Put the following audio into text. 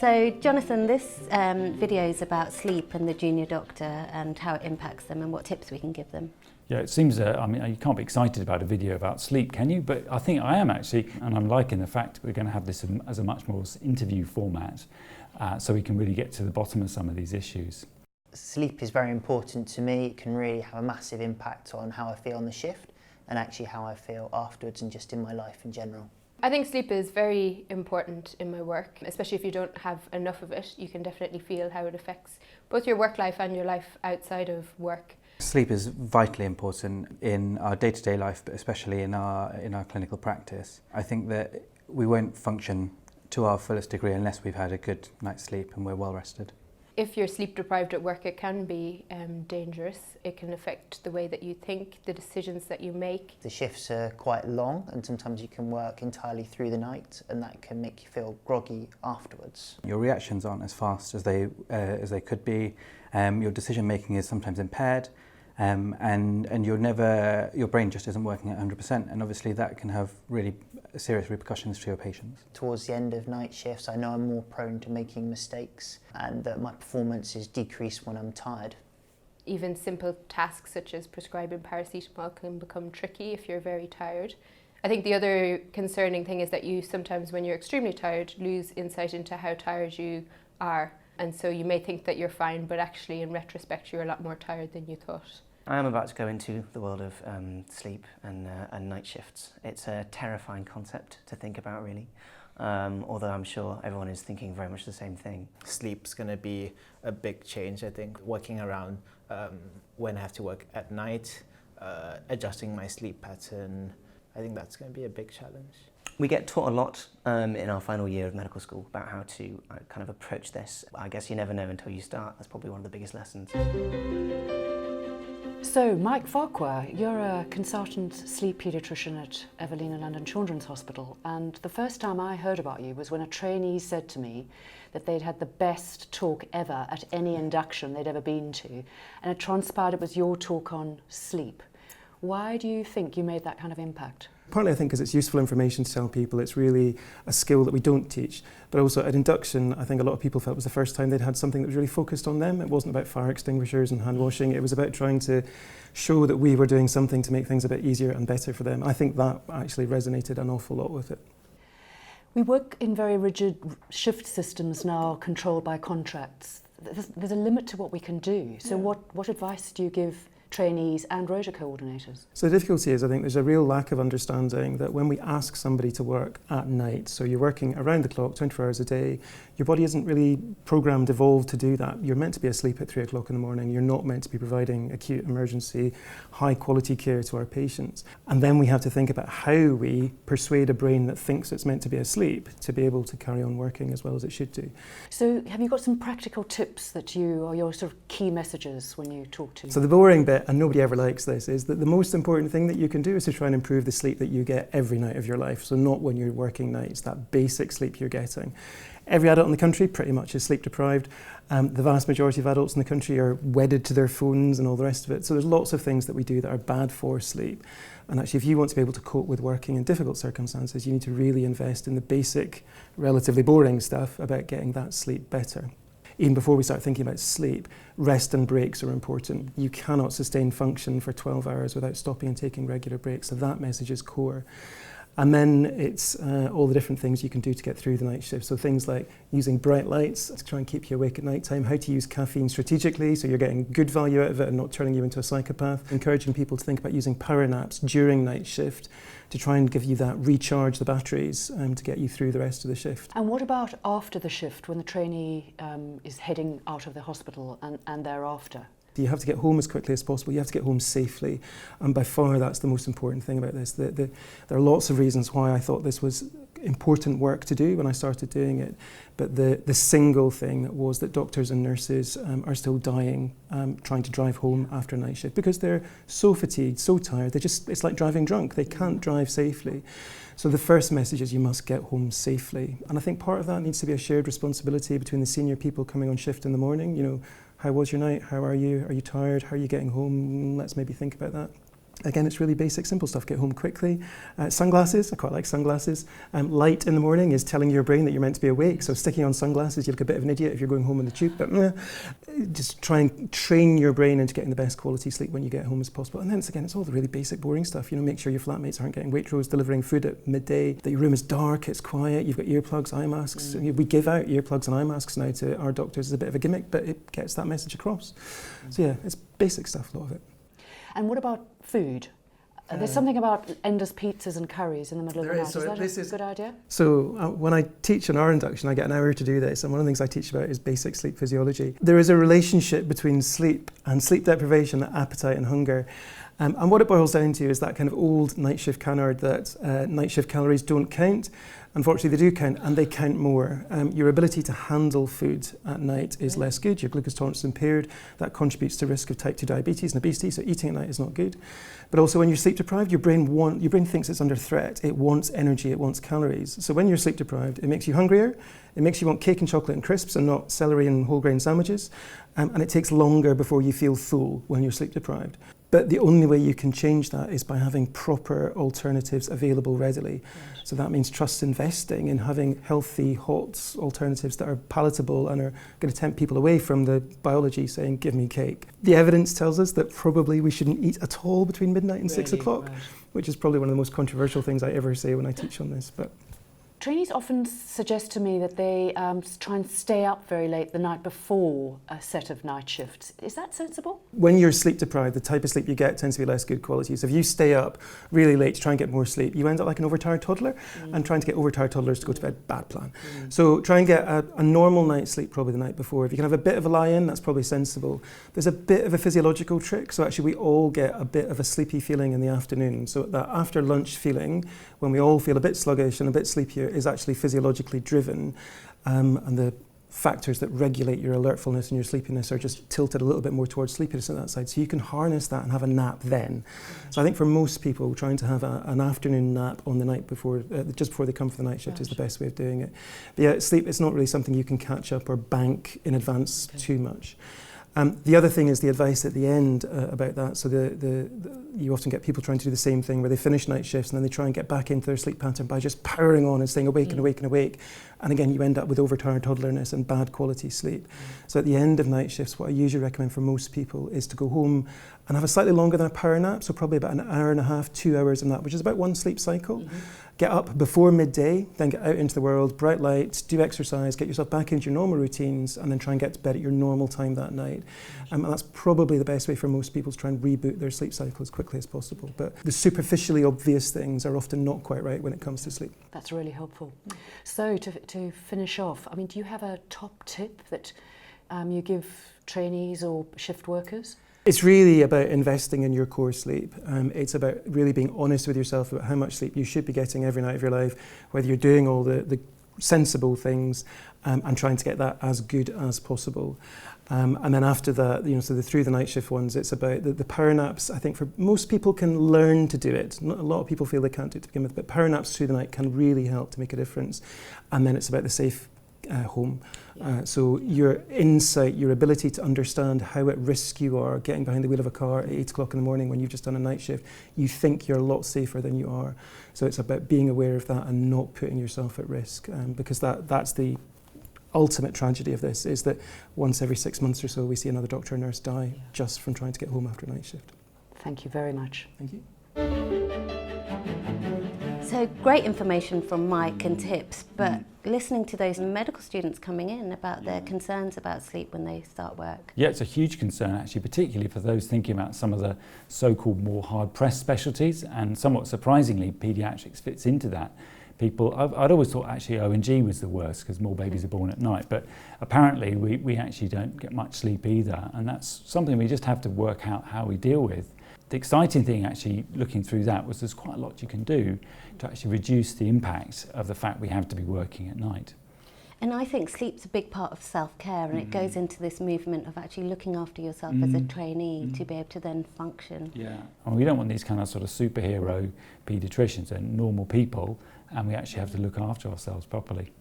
So Jonathan, this video is about sleep and the junior doctor and how it impacts them and what tips we can give them. Yeah, it seems, I mean, you can't be excited about a video about sleep, can you? But I think I am actually, and I'm liking the fact that we're going to have this as a much more interview format, so we can really get to the bottom of some of these issues. Sleep is very important to me. It can really have a massive impact on how I feel on the shift and actually how I feel afterwards and just in my life in general. I think sleep is very important in my work, especially if you don't have enough of it. You can definitely feel how it affects both your work life and your life outside of work. Sleep is vitally important in our day-to-day life, but especially in our clinical practice. I think that we won't function to our fullest degree unless we've had a good night's sleep and we're well rested. If you're sleep deprived at work, it can be dangerous. It can affect the way that you think, the decisions that you make. The shifts are quite long and sometimes you can work entirely through the night and that can make you feel groggy afterwards. Your reactions aren't as fast as they could be. Your decision making is sometimes impaired. And your brain just isn't working at 100%, and obviously that can have really serious repercussions to your patients. Towards the end of night shifts, I know I'm more prone to making mistakes and that my performance is decreased when I'm tired. Even simple tasks such as prescribing paracetamol can become tricky if you're very tired. I think the other concerning thing is that you sometimes, when you're extremely tired, lose insight into how tired you are. And so you may think that you're fine, but actually in retrospect you're a lot more tired than you thought. I am about to go into the world of sleep and night shifts. It's a terrifying concept to think about, really, although I'm sure everyone is thinking very much the same thing. Sleep's going to be a big change, I think. Working around when I have to work at night, adjusting my sleep pattern, I think that's going to be a big challenge. We get taught a lot in our final year of medical school about how to kind of approach this. I guess you never know until you start. That's probably one of the biggest lessons. So, Mike Farquhar, you're a consultant sleep paediatrician at Evelina London Children's Hospital, and the first time I heard about you was when a trainee said to me that they'd had the best talk ever at any induction they'd ever been to, and it transpired it was your talk on sleep. Why do you think you made that kind of impact? Partly I think because it's useful information to tell people. It's really a skill that we don't teach. But also at induction, I think a lot of people felt it was the first time they'd had something that was really focused on them. It wasn't about fire extinguishers and hand washing. It was about trying to show that we were doing something to make things a bit easier and better for them. I think that actually resonated an awful lot with it. We work in very rigid shift systems now, controlled by contracts. There's a limit to what we can do. So what advice do you give trainees and Radia coordinators? So the difficulty is, I think there's a real lack of understanding that when we ask somebody to work at night, so you're working around the clock, 24 hours a day, your body isn't really programmed, evolved to do that. You're meant to be asleep at 3 o'clock in the morning. You're not meant to be providing acute emergency, high quality care to our patients. And then we have to think about how we persuade a brain that thinks it's meant to be asleep to be able to carry on working as well as it should do. So have you got some practical tips that are your sort of key messages when you talk to? So the boring bit, and nobody ever likes this, is that the most important thing that you can do is to try and improve the sleep that you get every night of your life. So not when you're working nights, that basic sleep you're getting. Every adult in the country pretty much is sleep deprived. The vast majority of adults in the country are wedded to their phones and all the rest of it. So there's lots of things that we do that are bad for sleep. And actually, if you want to be able to cope with working in difficult circumstances, you need to really invest in the basic, relatively boring stuff about getting that sleep better. Even before we start thinking about sleep, rest and breaks are important. You cannot sustain function for 12 hours without stopping and taking regular breaks. So that message is core. And then it's all the different things you can do to get through the night shift. So things like using bright lights to try and keep you awake at night time, how to use caffeine strategically so you're getting good value out of it and not turning you into a psychopath, encouraging people to think about using power naps during night shift to try and give you that recharge the batteries to get you through the rest of the shift. And what about after the shift when the trainee is heading out of the hospital and thereafter? You have to get home as quickly as possible. You have to get home safely. And by far, that's the most important thing about this. There are lots of reasons why I thought this was important work to do when I started doing it. But the single thing was that doctors and nurses are still dying trying to drive home after a night shift because they're so fatigued, so tired. It's like driving drunk. They can't drive safely. So the first message is you must get home safely. And I think part of that needs to be a shared responsibility between the senior people coming on shift in the morning. You know, how was your night? How are you? Are you tired? How are you getting home? Let's maybe think about that. Again, it's really basic, simple stuff. Get home quickly. Sunglasses, I quite like sunglasses. Light in the morning is telling your brain that you're meant to be awake, so sticking on sunglasses, you look a bit of an idiot if you're going home in the tube, but just try and train your brain into getting the best quality sleep when you get home as possible. And then it's all the really basic, boring stuff. You know, make sure your flatmates aren't getting Waitrose delivering food at midday, that your room is dark, it's quiet, you've got earplugs, eye masks. We give out earplugs and eye masks now to our doctors as a bit of a gimmick, but it gets that message across. So yeah, it's basic stuff, a lot of it. And what about food? There's something about endless pizzas and curries in the middle of the night. Is that a good idea? So when I teach in our induction, I get an hour to do this, and one of the things I teach about is basic sleep physiology. There is a relationship between sleep and sleep deprivation, appetite and hunger. And what it boils down to is that kind of old night shift canard that night shift calories don't count. Unfortunately, they do count, and they count more. Your ability to handle food at night is less good. Your glucose tolerance is impaired. That contributes to risk of type 2 diabetes and obesity, so eating at night is not good. But also when you're sleep deprived, your brain thinks it's under threat. It wants energy, it wants calories. So when you're sleep deprived, it makes you hungrier. It makes you want cake and chocolate and crisps and not celery and whole grain sandwiches. And it takes longer before you feel full when you're sleep deprived. But the only way you can change that is by having proper alternatives available readily. Right. So that means trust investing in having healthy, hot alternatives that are palatable and are going to tempt people away from the biology saying, give me cake. The evidence tells us that probably we shouldn't eat at all between midnight and 6 o'clock, which is probably one of the most controversial things I ever say when I teach on this. But trainees often suggest to me that they try and stay up very late the night before a set of night shifts. Is that sensible? When you're sleep deprived, the type of sleep you get tends to be less good quality. So if you stay up really late to try and get more sleep, you end up like an overtired toddler, and trying to get overtired toddlers to go to bed, bad plan. So try and get a normal night's sleep probably the night before. If you can have a bit of a lie-in, that's probably sensible. There's a bit of a physiological trick. So actually we all get a bit of a sleepy feeling in the afternoon. So that after lunch feeling, when we all feel a bit sluggish and a bit sleepier, is actually physiologically driven, and the factors that regulate your alertfulness and your sleepiness are just tilted a little bit more towards sleepiness on that side. So you can harness that and have a nap then. So I think for most people, trying to have an afternoon nap on the night before, just before they come for the night shift, is the best way of doing it. But yeah, sleep, it's not really something you can catch up or bank in advance too much. The other thing is the advice at the end about that. So you often get people trying to do the same thing where they finish night shifts and then they try and get back into their sleep pattern by just powering on and staying awake and awake and awake. And again, you end up with overtired toddlerness and bad quality sleep. So at the end of night shifts, what I usually recommend for most people is to go home and have a slightly longer than a power nap, so probably about an hour and a half, 2 hours of nap, which is about one sleep cycle. Get up before midday, then get out into the world, bright lights, do exercise, get yourself back into your normal routines, and then try and get to bed at your normal time that night. And that's probably the best way for most people to try and reboot their sleep cycle as quickly as possible. But the superficially obvious things are often not quite right when it comes to sleep. That's really helpful. So to finish off, I mean, do you have a top tip that you give trainees or shift workers? It's really about investing in your core sleep. It's about really being honest with yourself about how much sleep you should be getting every night of your life, whether you're doing all the sensible things and trying to get that as good as possible. And then after that, so through the night shift ones, it's about the power naps. I think for most people can learn to do it. Not a lot of people feel they can't do it to begin with, but power naps through the night can really help to make a difference. And then it's about the safe home. So your insight, your ability to understand how at risk you are getting behind the wheel of a car at 8 o'clock in the morning when you've just done a night shift, you think you're a lot safer than you are. So it's about being aware of that and not putting yourself at risk, because that's the ultimate tragedy of this, is that once every 6 months or so we see another doctor or nurse die just from trying to get home after a night shift. Thank you very much. Thank you. So great information from Mike and tips, but listening to those medical students coming in about their concerns about sleep when they start work. Yeah, it's a huge concern actually, particularly for those thinking about some of the so-called more hard-pressed specialties, and somewhat surprisingly, paediatrics fits into that. I'd always thought actually O&G was the worst because more babies are born at night, but apparently we actually don't get much sleep either, and that's something we just have to work out how we deal with. The exciting thing actually looking through that was there's quite a lot you can do to actually reduce the impact of the fact we have to be working at night. And I think sleep's a big part of self-care, and it goes into this movement of actually looking after yourself as a trainee to be able to then function. Yeah, and we don't want these kind of sort of superhero paediatricians. They're normal people, and we actually have to look after ourselves properly.